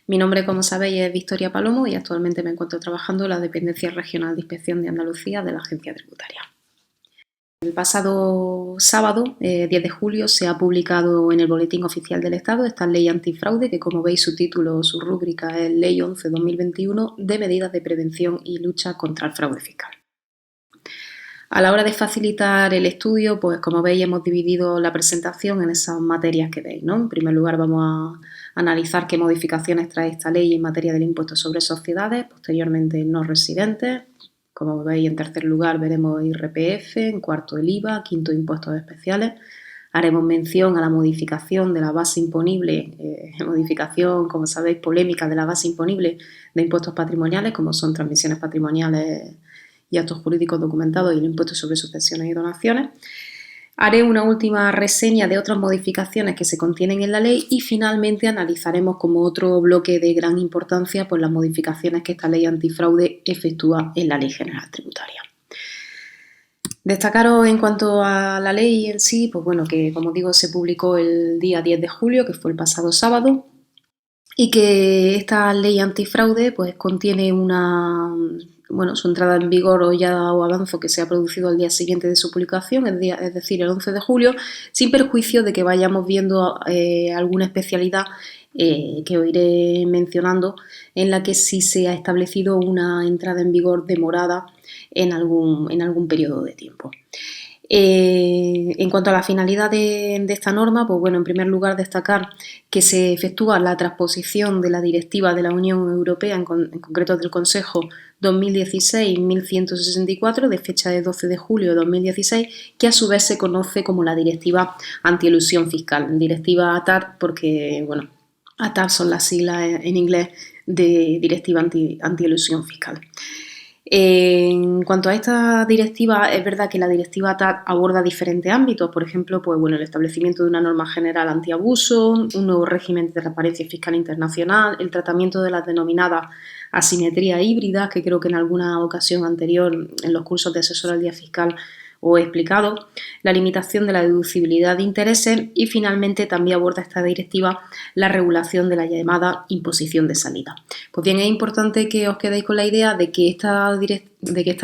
Mi nombre, como sabéis, es Victoria Palomo y actualmente me encuentro trabajando en la Dependencia Regional de Inspección de Andalucía de la Agencia Tributaria. El pasado sábado, 10 de julio, se ha publicado en el Boletín Oficial del Estado esta Ley Antifraude, que como veis su título, su rúbrica es Ley 11/2021 de medidas de prevención y lucha contra el fraude fiscal. A la hora de facilitar el estudio, pues como veis hemos dividido la presentación en esas materias que veis, ¿no? En primer lugar vamos a analizar qué modificaciones trae esta ley en materia del impuesto sobre sociedades, posteriormente no residentes. Como veis, en tercer lugar veremos IRPF, en cuarto el IVA, quinto impuestos especiales. Haremos mención a la modificación de la base imponible, modificación, como sabéis, polémica de la base imponible de impuestos patrimoniales, como son transmisiones patrimoniales y actos jurídicos documentados y el impuesto sobre sucesiones y donaciones. Haré una última reseña de otras modificaciones que se contienen en la ley y finalmente analizaremos como otro bloque de gran importancia pues las modificaciones que esta ley antifraude efectúa en la Ley General Tributaria. Destacaros en cuanto a la ley en sí, pues bueno, que como digo se publicó el día 10 de julio, que fue el pasado sábado, y que esta ley antifraude pues contiene su entrada en vigor, o ya os avanzo que se ha producido al día siguiente de su publicación, es decir, el 11 de julio, sin perjuicio de que vayamos viendo alguna especialidad que os iré mencionando, en la que sí se ha establecido una entrada en vigor demorada en algún periodo de tiempo. En cuanto a la finalidad de esta norma, pues bueno, en primer lugar destacar que se efectúa la transposición de la directiva de la Unión Europea, en concreto del Consejo 2016-1164, de fecha de 12 de julio de 2016, que a su vez se conoce como la Directiva Antielusión Fiscal, directiva ATAD, porque bueno, ATAD son las siglas en inglés de Directiva Antielusión Fiscal. En cuanto a esta directiva, es verdad que la directiva ATAD aborda diferentes ámbitos, por ejemplo, pues bueno, el establecimiento de una norma general antiabuso, un nuevo régimen de transparencia fiscal internacional, el tratamiento de las denominadas asimetrías híbridas, que creo que en alguna ocasión anterior en los cursos de asesoría fiscal os he explicado, la limitación de la deducibilidad de intereses y finalmente también aborda esta directiva la regulación de la llamada imposición de salida. Pues bien, es importante que os quedéis con la idea de que esta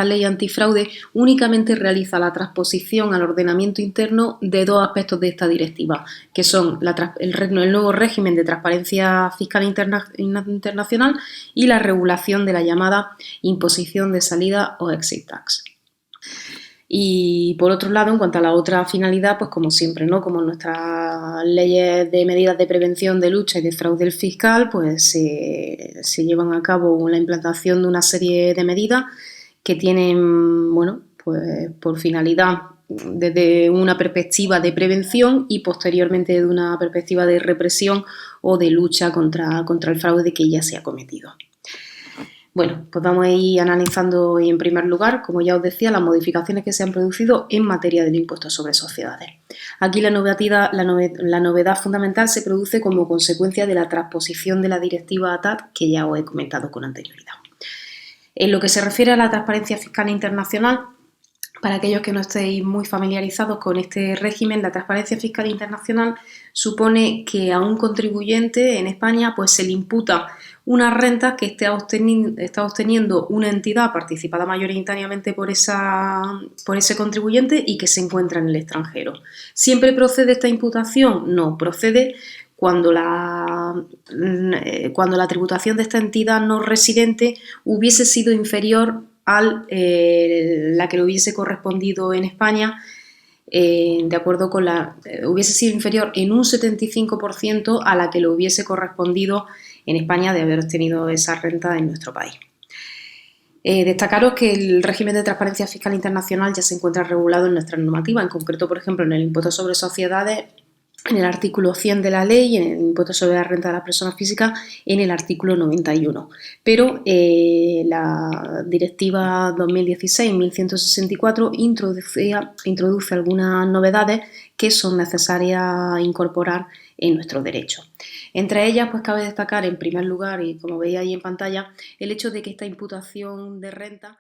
ley antifraude únicamente realiza la transposición al ordenamiento interno de dos aspectos de esta directiva, que son el nuevo régimen de transparencia fiscal internacional y la regulación de la llamada imposición de salida o exit tax. Y por otro lado, en cuanto a la otra finalidad, pues como siempre, ¿no? Como nuestras leyes de medidas de prevención de lucha y de fraude fiscal, pues se llevan a cabo la implantación de una serie de medidas que tienen, bueno, pues por finalidad desde una perspectiva de prevención y posteriormente de una perspectiva de represión o de lucha contra el fraude que ya se ha cometido. Bueno, pues vamos a ir analizando en primer lugar, como ya os decía, las modificaciones que se han producido en materia del impuesto sobre sociedades. Aquí la novedad fundamental se produce como consecuencia de la transposición de la directiva ATAD, que ya os he comentado con anterioridad. En lo que se refiere a la transparencia fiscal internacional, para aquellos que no estéis muy familiarizados con este régimen, la transparencia fiscal internacional supone que a un contribuyente en España pues se le imputa una renta que está obteniendo una entidad participada mayoritariamente por ese contribuyente y que se encuentra en el extranjero. ¿Siempre procede esta imputación? No, procede cuando la tributación de esta entidad no residente hubiese sido inferior a la que le hubiese correspondido en España, de acuerdo con hubiese sido inferior en un 75% a la que le hubiese correspondido en España de haber obtenido esa renta en nuestro país. Destacaros que el régimen de transparencia fiscal internacional ya se encuentra regulado en nuestra normativa, en concreto, por ejemplo, en el impuesto sobre sociedades, en el artículo 100 de la ley, y en el impuesto sobre la renta de las personas físicas, en el artículo 91. Pero la directiva 2016-1164 introduce algunas novedades que son necesarias incorporar en nuestro derecho. Entre ellas, pues cabe destacar en primer lugar, y como veis ahí en pantalla, el hecho de que esta imputación de renta